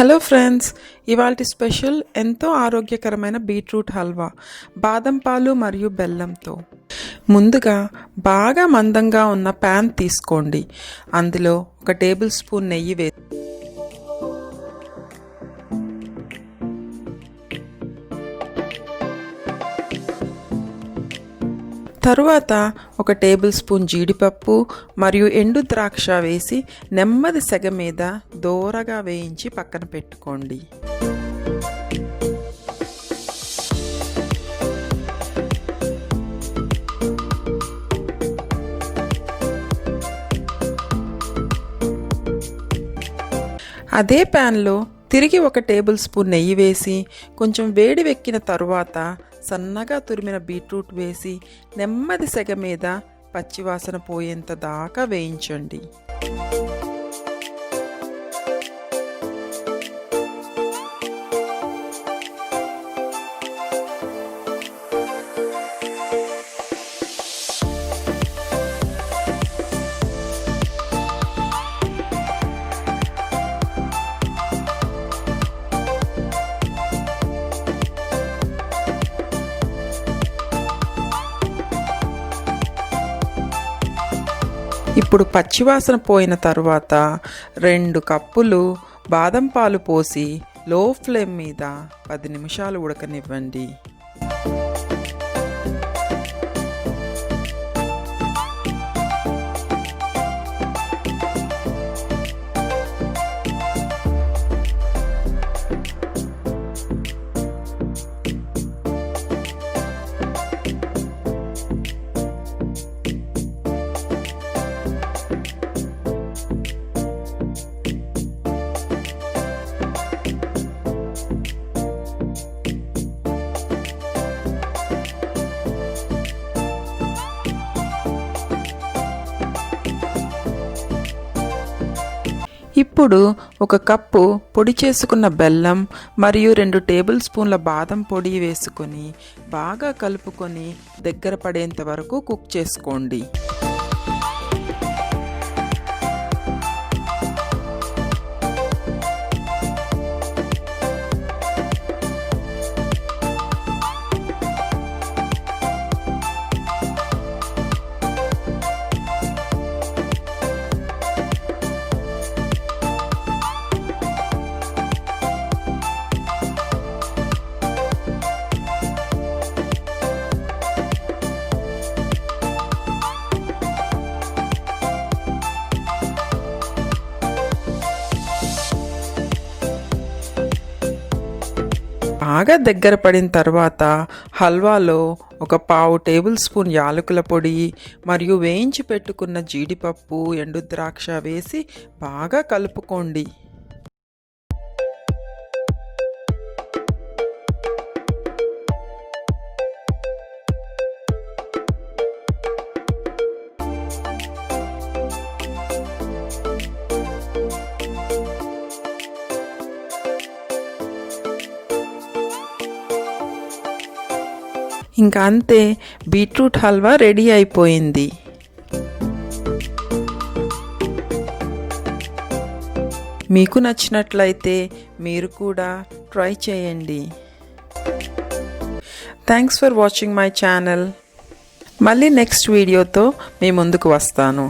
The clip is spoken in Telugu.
హలో ఫ్రెండ్స్, ఇవాల్టి స్పెషల్ ఎంతో ఆరోగ్యకరమైన బీట్రూట్ హల్వా బాదం పాలు మరియు బెల్లంతో. ముందుగా బాగా మందంగా ఉన్న ప్యాన్ తీసుకోండి. అందులో 1 టేబుల్ స్పూన్ నెయ్యి వేసి తరువాత 1 టేబుల్ స్పూన్ జీడిపప్పు మరియు ఎండు ద్రాక్ష వేసి నెమ్మది సెగ మీద దోరగా వేయించి పక్కన పెట్టుకోండి. అదే ప్యాన్లో తిరిగి 1 టేబుల్ స్పూన్ నెయ్యి వేసి కొంచెం వేడి వెక్కిన తరువాత సన్నగా తురిమిన బీట్రూట్ వేసి నెమ్మది సెగ మీద పచ్చివాసన పోయేంత దాకా వేయించండి. ఇప్పుడు పచ్చివాసన పోయిన తరువాత 2 కప్పులు బాదం పాలు పోసి లో ఫ్లేమ్ మీద 10 నిమిషాలు ఉడకనివ్వండి. ఇప్పుడు 1 కప్పు పొడి చేసుకున్న బెల్లం మరియు 2 టేబుల్ స్పూన్ల బాదం పొడి వేసుకొని బాగా కలుపుకొని దగ్గర పడేంత వరకు కుక్ చేసుకోండి. బాగా దగ్గర పడిన తర్వాత హల్వాలో 1/4 టేబుల్ స్పూన్ యాలకుల పొడి మరియు వేయించి పెట్టుకున్న జీడిపప్పు, ఎండు ద్రాక్ష వేసి బాగా కలుపుకోండి. ఇంకా అంతే, బీట్రూట్ హల్వా రెడీ అయిపోయింది. మీకు నచ్చినట్లయితే మీరు కూడా ట్రై చేయండి. Thanks for watching my channel. మళ్ళీ నెక్స్ట్ వీడియోతో మీ ముందుకు వస్తాను.